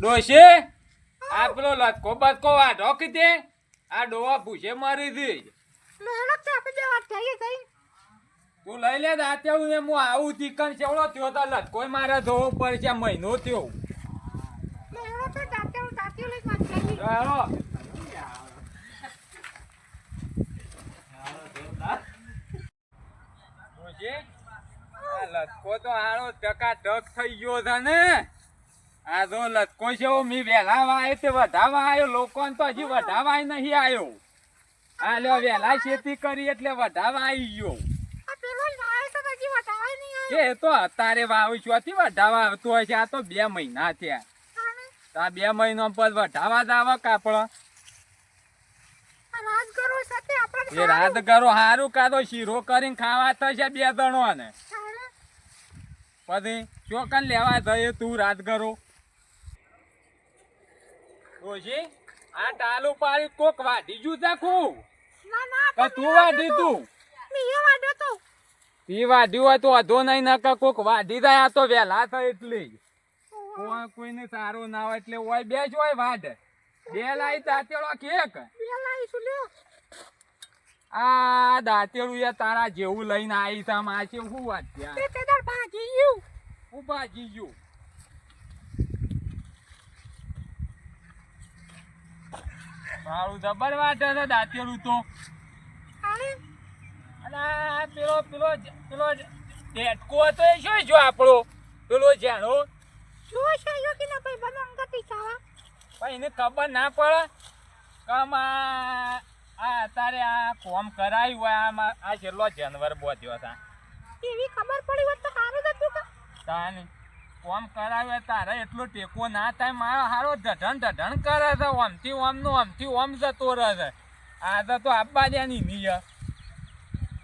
ડોશી આ પેલો લટકો બટકો વાઢો કીધે આ ડોવા ભૂસે મારી દી તું લઈ લે દાંતેવું ને હું આવું ચિકન ચેવડો થયો તો લટકો મારે ધોવો પડશે મહિનો થયો ચાલો લટકો તો હારો ટકાટક થઈ ગયો છે ને આ જો લટકો છે મી વહેલા વાય તે વધાવા આવ્યો લોકોને તો હજી વધાવા નહીં આવ્યો આ લ્યો વહેલા ખેતી કરી એટલે વધાવા આવી ગયો એ તો અત્યારે વાવી ચોથી વધાવા આવતો હોય છે આ તો 2 મહિના થયા આ 2 મહિના પર વધાવા જ આવે કાપડ એ રાત કરો હારું કાદો શીરો કરીને ખાવા થશે 2 દણો ને પછી ચોકન લેવા જઈએ તું રાત કરો ડોશી આ ટાલુ પાડી કોક વાઢી જુ જાખું તું વાઢી તું તી વાઢી હોય તો અધો નહીં નકા કોક વાઢી જાય આ તો વહેલા થાય એટલે કોઈને સારું ના હોય એટલે હોય બે જ હોય વાઢ 2 લાઈ દાંતેડો કેક આ દાંતેડું એ તારા જેવું લઈને આવી છે આ છે શું વાત હું ભાજી ગયું મારું જબર વાટે છે દાંતેડું તો પેલો પેલો પેલો ટેટકો હતો એ શું જો આપણો પેલો જાણો પણ એને ખબર ના પડે કમ આ તારે આ કોમ કરાયું હોય આમાં આ છેલ્લો જાનવર બોધ્યો હતા એવી ખબર પડી હોત તો સારું જ હતું તાને કોમ કરાવ્યો તારે એટલો ટેકો ના થાય મારો હારો ઢઢણ કરે છે ઓમથી ઓમનું ઓમથી ઓમ જતો રહે છે આ તો આપવા દેની નહીં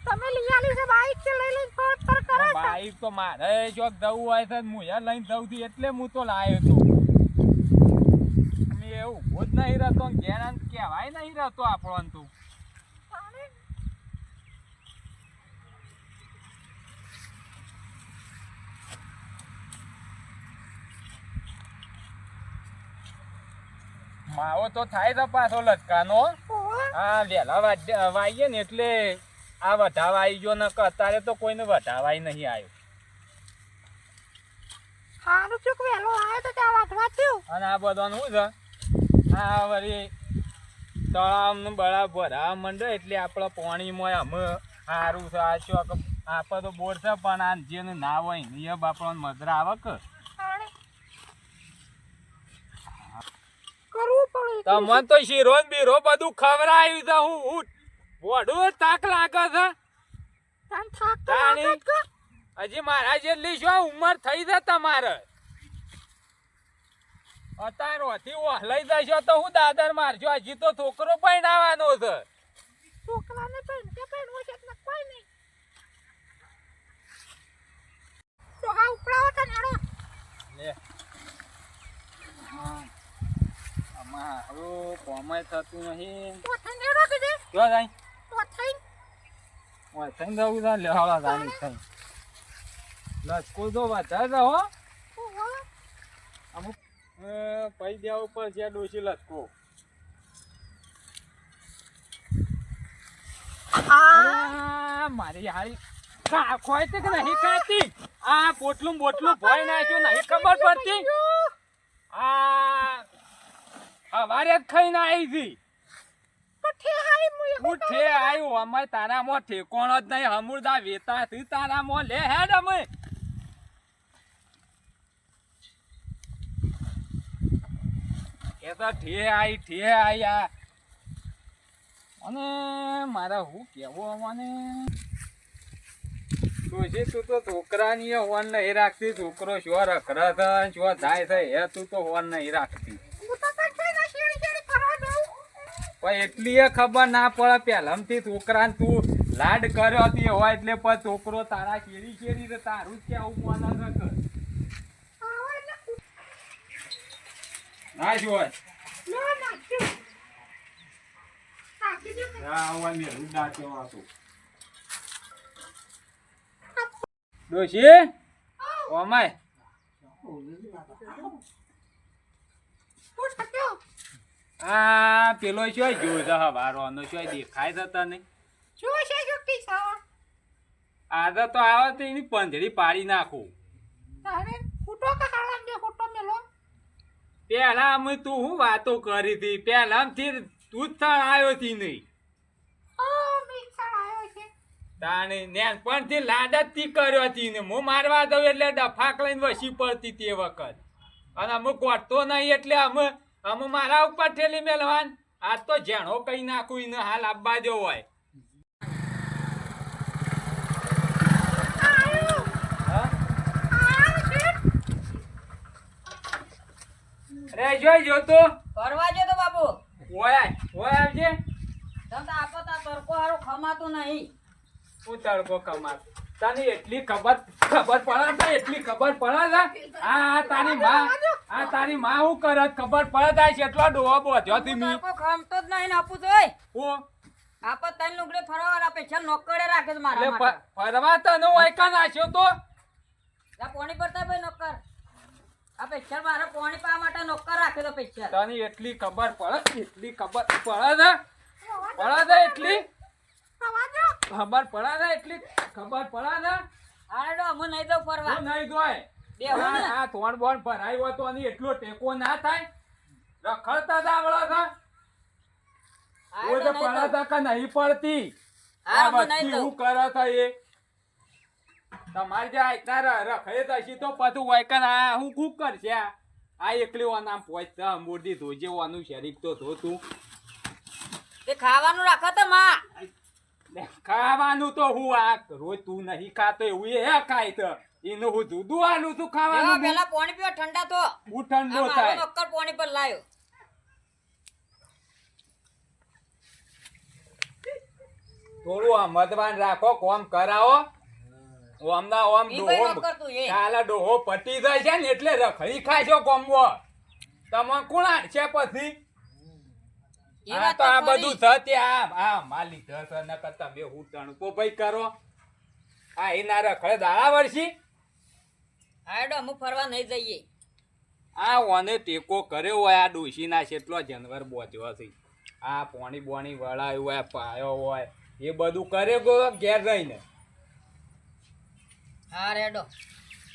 તમે લઈ આલી છે બાઈક કે લઈ લઈને પર કરે બાઈક તો મારે જો જવું હોય છે હું યાર લઈને જઉં છું એટલે હું તો લાવ્યો છું મેં એવું ભૂત નહીં રહેતો ઘેરાન કહેવાય નહીં રહેતો આપણો તું માવો તો થાય છે પાછો લટકાનો હા વહેલા વાઈએ ને એટલે આ વધાવા આવી ગયો ને અત્યારે તો કોઈને વધાવાય નહીં આવ્યો હારું ચૂક વેલો આવ્યો તો ત્યાં વાટવા થયું અને આ બધાનું શું છે આ વળી તળાવનું બળા ભરાવા માંડે એટલે આપણે પાણીમાં અમે સારું છે આ ચોક આપણે તો બોર છે પણ આ જેને ના હોય એ આપણને મધરા આવે કે કરવું પડે તમને તો શીરો બીરો બધું ખવડાવ્યું છે હું બોડું તાક લાગે છે તન થાક તો લાગે કે હજી મારા જેટલી શું ઉંમર થઈ છે તમારે અત્યારથી લઈ જશો તો હું દાદર મારજો હજી તો છોકરો પહેણાવાનો છે છોકરાને પહેણવો છે એટલે કોઈ નહીં તો હા ઉપડાવો તને હેડો લે અમારું કોમય થતું નહીં તો થઈને હેડો કીધે જો જાય તો થઈને ઓય થઈને જવું છે લે હાલા જાણી થઈ લચકો તો વધારે હો અમુક પૈ દેવા ઉપર છે ડોશી લચકો મારી હારી ખોય તે કે નહીં ખાતી આ પોટલું બોટલું ભોય નાખ્યું નહીં ખબર પડતી આ હવારે જ ખાઈને આવી હતી ઉઠે આવ્યું અમે તારામાં ઠેકોણો જ નહીં હમુરદા વેતા હતી તારામાં લે હેડ અમે એ તો ઠે આવી આ અને મારે શું કેવું મને તું તો છોકરાની હોન નહીં રાખતી છોકરો શું રખડા થાય શું થાય છે એ તું તો હોન નહીં રાખતી પણ એટલી ખબર ના પડે પહેલામથી છોકરાને તું લાડ કર્યો હતી હોય એટલે પણ છોકરો તારા શેરી તારું જ કેવું મને ના જોય ડોશી ઓમાય હું સત્યો આ પેલો શું જોયો છે હવારોનો શું દેખાય છે તને શું છે જોકી સાવા આજે તો આવે તો એની પંજરી પાડી નાખું તારે ફૂટો કે કાળા બે ફૂટો મેલો પેલા અમે તું હું વાતો કરી હતી પેલાથી તું જ સ્થળ આવ્યો હતી નહીં ઓ મિક્સર આવ્યો છે તાણે નેનપણથી લાડ જ તી કર્યો હતી ને હું મારવા દઉં એટલે ડફાક લઈને વસી પડતી તે વખત અને અમે ગોઠતો નહીં એટલે અમે મારા ઉપર ઠેલી મેલવાન આજ તો જેણો કઈ નાખું એને હાલ આપવા દેવો હોય હા? અરે જોઈ જોતો કરવા જો તો બાપુ ઓય આવજે તમ તો આપો તા તરકો હારું ખમાતું નહીં હું તડકો કમાત તને એટલી ખબર પડે છે એટલી ખબર પડે છે આ તારી માં હું કરત ખબર પડે છે એટલો ડોહો બોધ્યો થી મી તરકો ખમતો જ નહીં ને આપું તોય હું આપો તન લુગડે ફરવા આપે છે નોકરે રાખે છે મારા એટલે માટે ફરવા તને વાયકા નાખ્યો તો લા પોણી પડતા ભાઈ નોકર આ પૈસા મારા પોણી પા માટે નોકર રાખે તો પૈસા તને એટલી ખબર પડે એટલી ખબર પડે છે એટલી આવાજો ખબર પડે છે એટલી ખબર પડે છે આડો હું નહીં દઉં ફરવા હું નહીં જોય બે હું ને. આ થોણ બોણ ભરાય હોય તો આની એટલો ટેકો ના થાય રખડતા જ આવડે છે આડો તો નહીં પડે દઉં. છે કે નહીં પડતી હા, આ હું નહીં વસ્તી દઉં. હું કરે છે એ તમારે જે આટલા રખડે તશી તો પાછું વાયકન આ હું ખૂબ કરશે આ એકલી નામ પહોંચતા મૂર્તિ ધોજે વાનું શરીક તો ધો તું તે ખાવાનું રાખો તો માં ખાવાનું તો હું આ રોજ તું નહીં ખાતો એવું એ ખાય તો એનું હું જુદું આલું છું લેવા ખાવાનું પેલા પોણી પીવા ઠંડા તો હું ઠંડો આ મારો થાય નોકર પોણી પર લાયો થોડું મતવાન રાખો કોમ કરાવો ઓમના ઓમ ઈ ભાઈ ડોહો નોકર તું એ કાલા ડોહો પટી જાય છે ને એટલે રખડી ખાશો કોમવો તમે કોણ છે પછી ઈ આ વાત તો આ તો ખરી. બધું સત્ય આ માલી ધસ ન કરતા બે હું તણકો ભાઈ કરો આ એના રખડે દાડા વર્ષી આડો હું ફરવા નહીં જઈએ આ ઓને ટેકો કર્યો હોય આ ડોશીના કેટલો જાનવર બોધ્યો છે આ પોણી બોણી વળાયું હોય પાયો હોય એ બધું કરે ગો ઘેર રહીને હા રેડો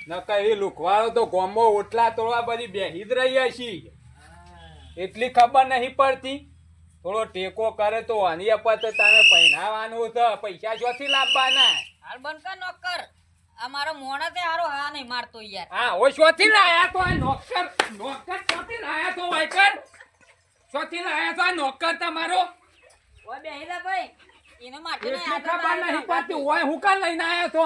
નકર એ લુખવાળો તો ગોમો ઓટલા તોડવા બધી બેહી જ રહી છીએ એટલી ખબર નહીં પડતી થોડો ટેકો કરે તો આની અપર તો તને પહેરાવાનું છે પૈસા ચોથી લાવવાના હાલ બંધ કર નોકર આ મારો મોણા તે હારો હા નહીં મારતો યાર હા ઓ ચોથી લાયા તો આ નોકર ચોથી લાયા તો વાયકર ચોથી લાયા તો આ નોકર તમારો ઓય બેહીલા ભાઈ એને માટે નહીં, એટલી આ તો ખબર મારી નહીં નોકર પડતી હોય હું કાં લઈને આવ્યો તો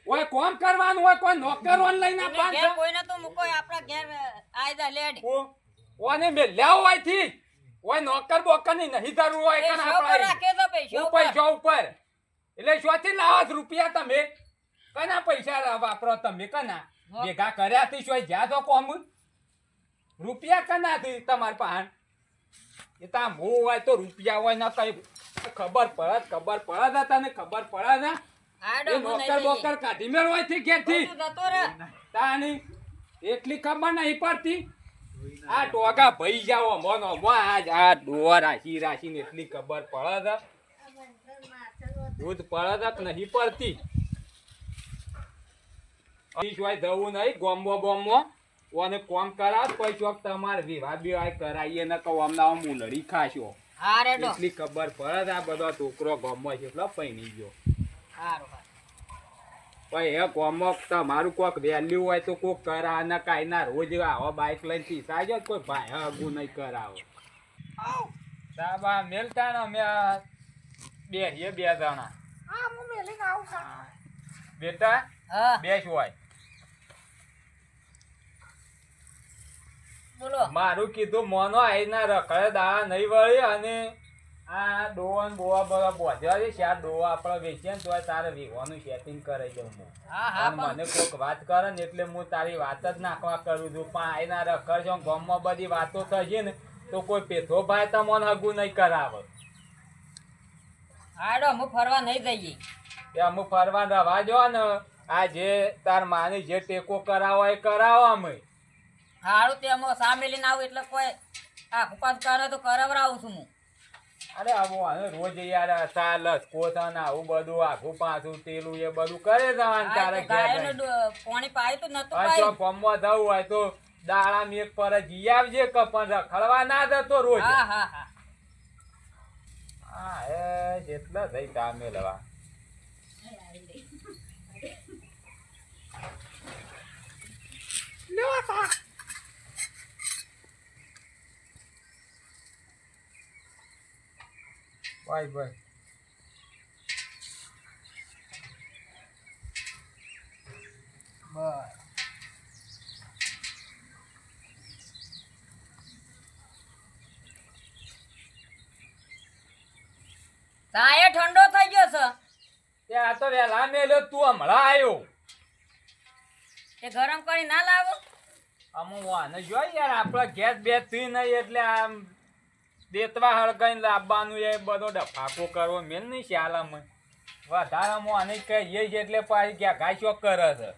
ઓય કોમ કરવાનું હોય કોઈ નોકર ઓન લઈને એને આપવાનું ઘેર છે કોઈને તો મૂકો આપણા ઘેર આઈ જા લેડ ઓને મે લેવો હોય થી ઓય નોકર બોકર ની નહીં જરૂર હોય એ કાન શો પર રાખે તો પૈસો હું પર. પૈસા ઉપર એટલે શોથી લાવો છો રૂપિયા તમે કના પૈસા વાપરો તમે કના ભેગા કર્યા થી શોય જ્યાં તો કોમ રૂપિયા કના થી તમાર પાસે એ તા મો હોય તો રૂપિયા હોય ના કઈ ખબર પડે તને ખબર પડે ને આડો એ હું નહીં નોકર જઈએ. બોકર કાઢી મેળ હોય થી ઘેરથી તું જતો રહે. તાની એટલી ખબર નહીં પડતી આ ટોગા ભઈ જાવ મોનો આજ આ ડોર રાશી એટલી ખબર પડે છે દૂધ પડે છે કે નહીં પડતી સિવાય જવું નહીં ગોમો ઓને કોમ કરાવ પછી ચોક તમારે વિવાહ બિવાહ કરાવીએ ને કહો અમના મૂલડી ખાશો હા રેડો એટલી ખબર પડે છે આ બધો છોકરો ગમો છે એટલો પૈણી ગયો હારું હારું. ભાઈ એ કોમો તમારું કોઈક વેલ્યુ હોય તો કોઈક કરા ને કાંઈ ના રોજ આવો બાઇક લઈને પીસા જાય કોઈ ભાઈ હગુ નહીં કરાવો સાબા મેલતા ને અમે બે જણા હા હું મેલીને આવું છું બેટા હા બેસ હોય બોલો મારું કીધું મોનો આઈના રખડે દાડા નહીં વળી અને આ ડોન બોવા બધા બોધ્યા છે ચાર ડોવા આપણે વેચીએ ને તો તારે વિવાનું સેટિંગ કરાવી દઉં હું હા હા અને પણ મને કોઈક વાત કરે ને એટલે હું તારી વાત જ નાખવા કરું છું પણ આઈના રખડ છો ગામમાં બધી વાતો થશે ને તો કોઈ પેથો ભાઈ તમને હગું નહીં કરાવે આડો હું ફરવા નહીં જઈએ કે અમુક ફરવા રવા જો ને આ જે તાર માની જે ટેકો કરાવો એ કરાવો અમે હારું તેમાં સામેલી ના આવું એટલે કોઈ આખું પાસ કરે તો કરાવરાવું છું હું. અરે આવો આને રોજ યાર ચાલસ કોથન આવું બધું આખું પાછું તેલું એ બધું કરે જવાનું તારે ગાયનું પાણી પાયું તો નતું જો પાયું. ફોર્મમાં જવું હોય તો દાડામાં એક પર જી આવજે કપન રખડવા ના જતો રોજ હા હા હા હા એ જેટલા થઈ કામે લવા લ્યો સા ભાઈ ભાઈ બસ ચાય ઠંડો થઈ ગયો છે. એ આ તો વેલા મેલ્યો તું હમણાં આવ્યો તે ગરમ કરી ના લાવો. અમુક વાને જોઈ યાર આપડે ગેસ બેસ થી નહીં એટલે આમ દેતવા હળગાઈને લાવવાનું એ બધો ડફાકો કરવો મેલ નહીં શાલામાં વધારામાં આને કહીએ છે એટલે પાછી ક્યાં ઘાસ્યો કરે છે